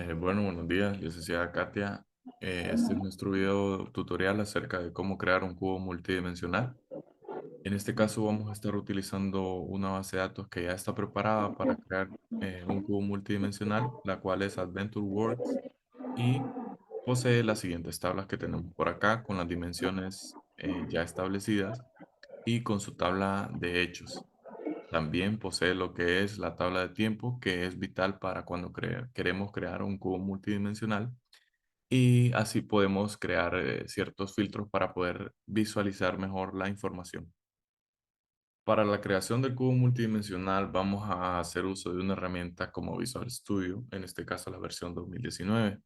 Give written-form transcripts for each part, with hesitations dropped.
Bueno, buenos días, licenciada Katia. Este es nuestro video tutorial acerca de cómo crear un cubo multidimensional. En este caso vamos a estar utilizando una base de datos que ya está preparada para crear un cubo multidimensional, la cual es Adventure Works y posee las siguientes tablas que tenemos por acá con las dimensiones ya establecidas y con su tabla de hechos. También posee lo que es la tabla de tiempo, que es vital para cuando queremos crear un cubo multidimensional. Y así podemos crear ciertos filtros para poder visualizar mejor la información. Para la creación del cubo multidimensional vamos a hacer uso de una herramienta como Visual Studio, en este caso la versión 2019.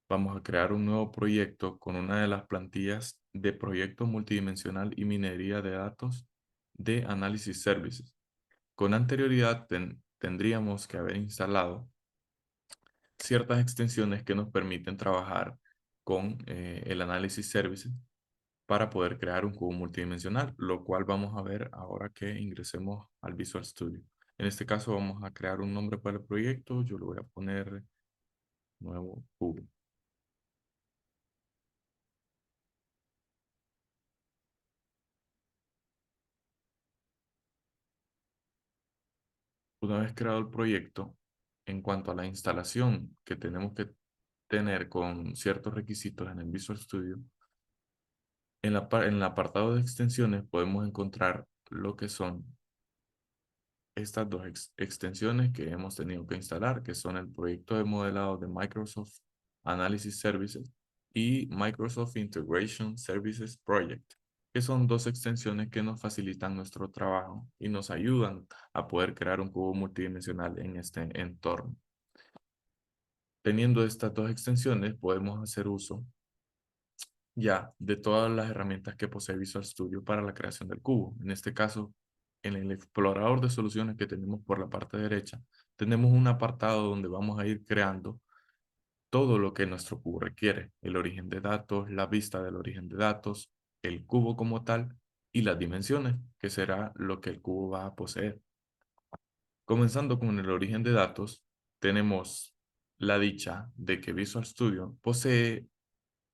Vamos a crear un nuevo proyecto con una de las plantillas de proyecto multidimensional y minería de datos de Analysis Services. Con anterioridad tendríamos que haber instalado ciertas extensiones que nos permiten trabajar con el análisis services para poder crear un cubo multidimensional, lo cual vamos a ver ahora que ingresemos al Visual Studio. En este caso vamos a crear un nombre para el proyecto. Yo le voy a poner nuevo cubo. Una vez creado el proyecto, en cuanto a la instalación que tenemos que tener con ciertos requisitos en el Visual Studio, en el apartado de extensiones podemos encontrar lo que son estas dos extensiones que hemos tenido que instalar, que son el proyecto de modelado de Microsoft Analysis Services y Microsoft Integration Services Project, que son dos extensiones que nos facilitan nuestro trabajo y nos ayudan a poder crear un cubo multidimensional en este entorno. Teniendo estas dos extensiones, podemos hacer uso ya de todas las herramientas que posee Visual Studio para la creación del cubo. En este caso, en el explorador de soluciones que tenemos por la parte derecha, tenemos un apartado donde vamos a ir creando todo lo que nuestro cubo requiere: el origen de datos, la vista del origen de datos, el cubo como tal y las dimensiones, que será lo que el cubo va a poseer. Comenzando con el origen de datos, tenemos la dicha de que Visual Studio posee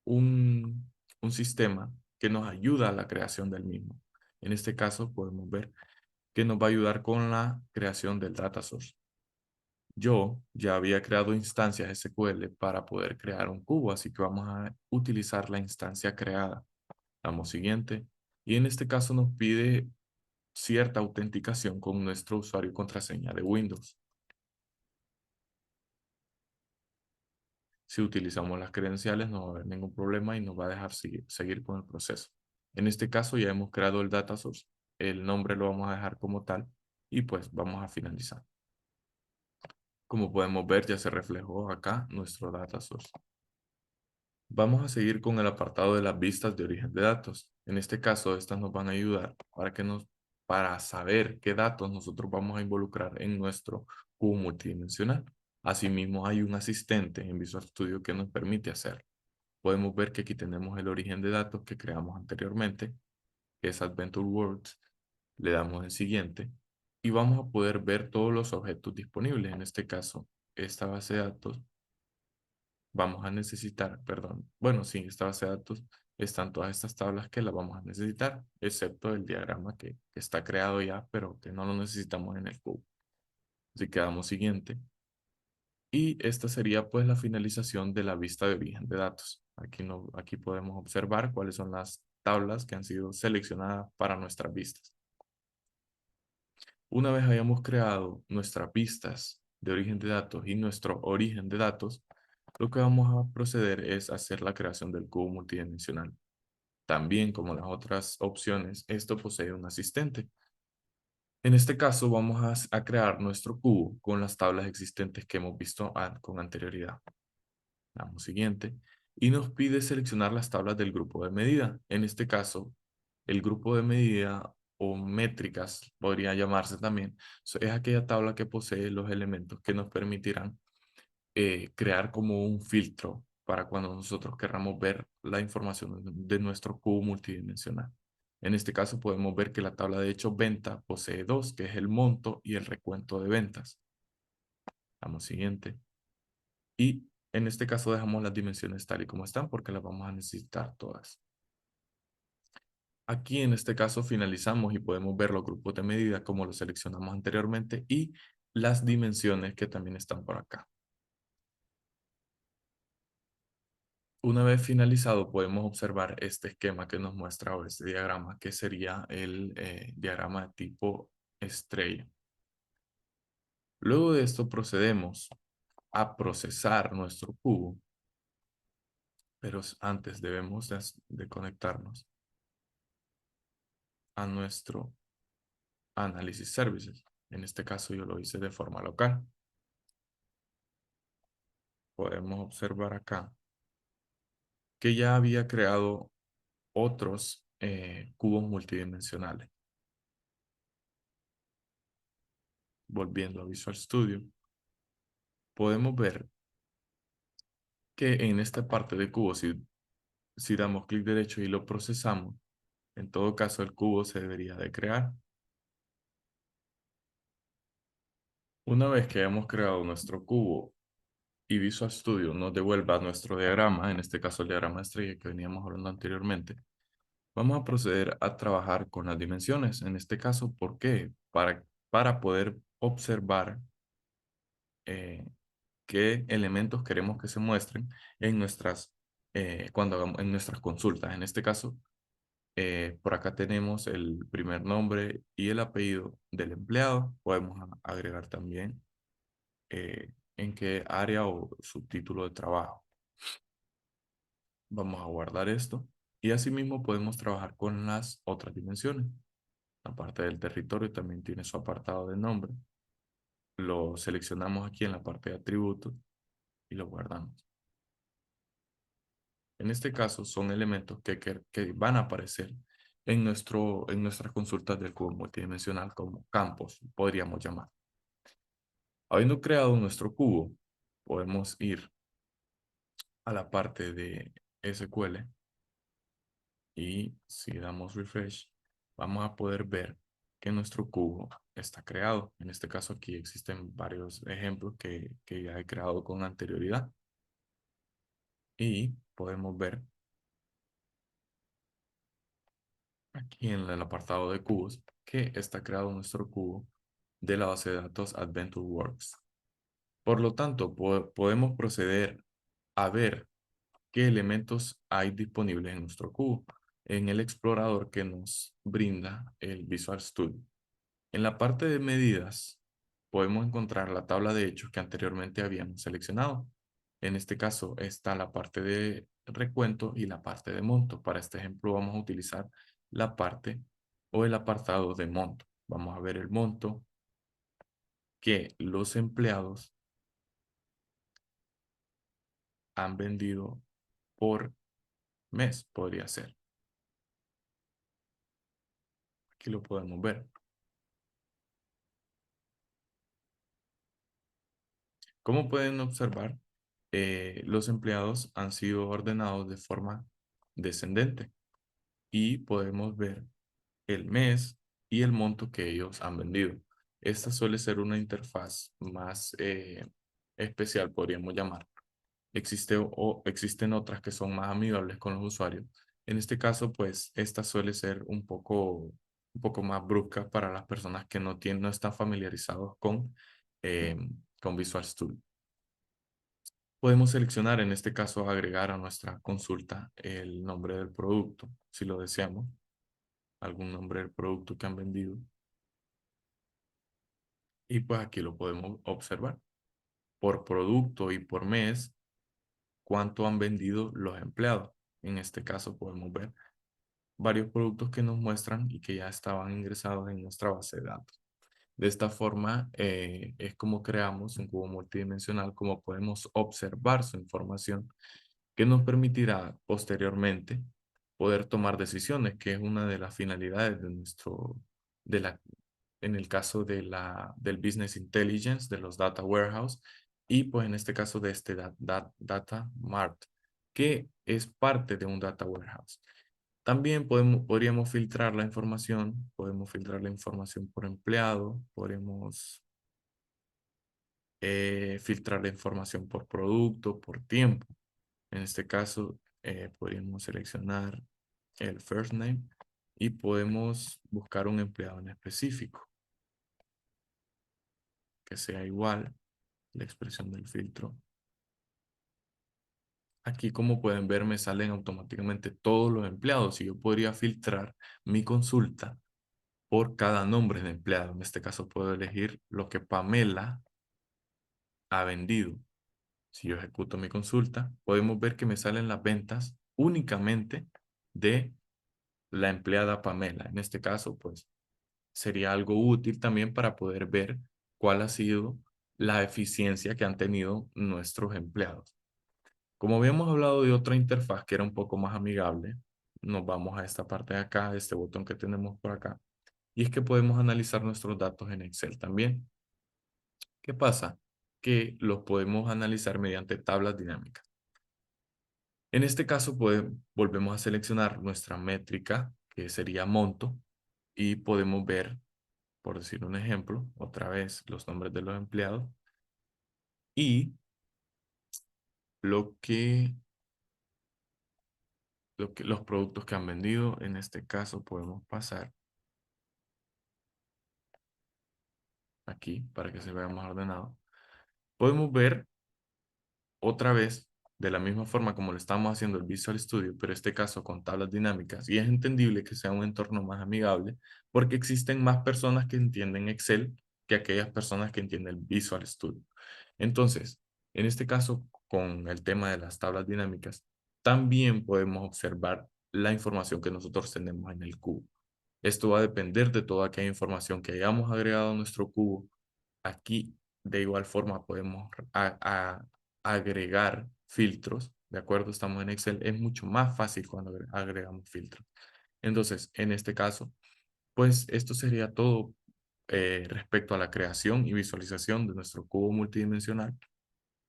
un sistema que nos ayuda a la creación del mismo. En este caso podemos ver que nos va a ayudar con la creación del data source. Yo ya había creado instancias SQL para poder crear un cubo, así que vamos a utilizar la instancia creada. Damos siguiente y en este caso nos pide cierta autenticación con nuestro usuario y contraseña de Windows. Si utilizamos las credenciales no va a haber ningún problema y nos va a dejar seguir con el proceso. En este caso ya hemos creado el data source, el nombre lo vamos a dejar como tal y pues vamos a finalizar. Como podemos ver ya se reflejó acá nuestro data source. Vamos a seguir con el apartado de las vistas de origen de datos. En este caso estas nos van a ayudar para saber qué datos nosotros vamos a involucrar en nuestro cubo multidimensional. Asimismo hay un asistente en Visual Studio que nos permite hacerlo. Podemos ver que aquí tenemos el origen de datos que creamos anteriormente, que es Adventure Works. Le damos en siguiente y vamos a poder ver todos los objetos disponibles. En este caso, esta base de datos, vamos a necesitar, perdón, bueno, sí, esta base de datos están todas estas tablas que las vamos a necesitar, excepto el diagrama que está creado ya, pero que no lo necesitamos en el cubo. Así que damos siguiente. Y esta sería pues la finalización de la vista de origen de datos. Aquí, no, aquí podemos observar cuáles son las tablas que han sido seleccionadas para nuestras vistas. Una vez hayamos creado nuestras vistas de origen de datos y nuestro origen de datos, lo que vamos a proceder es hacer la creación del cubo multidimensional. También, como las otras opciones, esto posee un asistente. En este caso, vamos a crear nuestro cubo con las tablas existentes que hemos visto con anterioridad. Damos siguiente y nos pide seleccionar las tablas del grupo de medida. En este caso, el grupo de medida o métricas podría llamarse también. Es aquella tabla que posee los elementos que nos permitirán crear como un filtro para cuando nosotros querramos ver la información de nuestro cubo multidimensional. En este caso podemos ver que la tabla de hecho venta posee dos, que es el monto y el recuento de ventas. Damos siguiente Y en este caso dejamos las dimensiones tal y como están porque las vamos a necesitar todas. Aquí en este caso finalizamos y podemos ver los grupos de medida como los seleccionamos anteriormente y las dimensiones que también están por acá. Una vez finalizado podemos observar este esquema que nos muestra o este diagrama que sería el diagrama de tipo estrella. Luego de esto procedemos a procesar nuestro cubo, pero antes debemos de conectarnos a nuestro Analysis Services. En este caso yo lo hice de forma local. Podemos observar acá que ya había creado otros cubos multidimensionales. Volviendo a Visual Studio, podemos ver que en esta parte de cubo, si damos clic derecho y lo procesamos, en todo caso el cubo se debería de crear. Una vez que hayamos creado nuestro cubo y Visual Studio nos devuelva nuestro diagrama, en este caso el diagrama estrella que veníamos hablando anteriormente, vamos a proceder a trabajar con las dimensiones. En este caso, ¿por qué? Para poder observar eh, qué elementos queremos que se muestren en cuando hagamos, en nuestras consultas. En este caso, por acá tenemos el primer nombre y el apellido del empleado. Podemos agregar también en qué área o su título de trabajo. Vamos a guardar esto y asimismo podemos trabajar con las otras dimensiones. La parte del territorio también tiene su apartado de nombre. Lo seleccionamos aquí en la parte de atributos y lo guardamos. En este caso son elementos que van a aparecer en nuestras consultas del cubo multidimensional como campos, podríamos llamar. Habiendo creado nuestro cubo, podemos ir a la parte de SQL y si damos refresh, vamos a poder ver que nuestro cubo está creado. En este caso aquí existen varios ejemplos que ya he creado con anterioridad y podemos ver aquí en el apartado de cubos que está creado nuestro cubo de la base de datos AdventureWorks. Por lo tanto, podemos proceder a ver qué elementos hay disponibles en nuestro cubo en el explorador que nos brinda el Visual Studio. En la parte de medidas podemos encontrar la tabla de hechos que anteriormente habíamos seleccionado. En este caso está la parte de recuento y la parte de monto. Para este ejemplo vamos a utilizar la parte o el apartado de monto. Vamos a ver el monto que los empleados han vendido por mes, podría ser. Aquí lo podemos ver. Como pueden observar, los empleados han sido ordenados de forma descendente y podemos ver el mes y el monto que ellos han vendido. Esta suele ser una interfaz más especial, podríamos llamar. Existen otras que son más amigables con los usuarios. En este caso, pues, esta suele ser un poco más brusca para las personas que no están familiarizados eh, con Visual Studio. Podemos seleccionar, en este caso, agregar a nuestra consulta el nombre del producto, si lo deseamos, algún nombre del producto que han vendido. Y pues aquí lo podemos observar. Por producto y por mes, cuánto han vendido los empleados. En este caso podemos ver varios productos que nos muestran y que ya estaban ingresados en nuestra base de datos. De esta forma es como creamos un cubo multidimensional, como podemos observar su información que nos permitirá posteriormente poder tomar decisiones, que es una de las finalidades de la, en el caso del Business Intelligence, de los Data Warehouse, y pues en este caso de este Data Mart, que es parte de un Data Warehouse. También podríamos filtrar la información por empleado, podemos filtrar la información por producto, por tiempo. En este caso, podríamos seleccionar el first name y podemos buscar un empleado en específico que sea igual la expresión del filtro. Aquí, como pueden ver, me salen automáticamente todos los empleados y yo podría filtrar mi consulta por cada nombre de empleado. En este caso, puedo elegir lo que Pamela ha vendido. Si yo ejecuto mi consulta, podemos ver que me salen las ventas únicamente de la empleada Pamela. En este caso, pues sería algo útil también para poder ver cuál ha sido la eficiencia que han tenido nuestros empleados. Como habíamos hablado de otra interfaz que era un poco más amigable, nos vamos a esta parte de acá, este botón que tenemos por acá, y es que podemos analizar nuestros datos en Excel también. ¿Qué pasa? Que los podemos analizar mediante tablas dinámicas. En este caso, volvemos a seleccionar nuestra métrica, que sería monto, y podemos ver, por decir un ejemplo, otra vez los nombres de los empleados y lo que, los productos que han vendido. En este caso, podemos pasar aquí para que se vea más ordenado. Podemos ver otra vez, de la misma forma como lo estamos haciendo el Visual Studio, pero este caso con tablas dinámicas, y es entendible que sea un entorno más amigable porque existen más personas que entienden Excel que aquellas personas que entienden el Visual Studio. Entonces, en este caso, con el tema de las tablas dinámicas, también podemos observar la información que nosotros tenemos en el cubo. Esto va a depender de toda aquella información que hayamos agregado a nuestro cubo. Aquí, de igual forma, podemos agregar filtros, ¿de acuerdo? Estamos en Excel, es mucho más fácil cuando agregamos filtros. Entonces, en este caso, pues esto sería todo respecto a la creación y visualización de nuestro cubo multidimensional.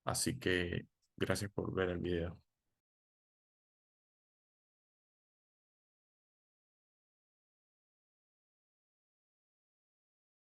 Así que gracias por ver el video.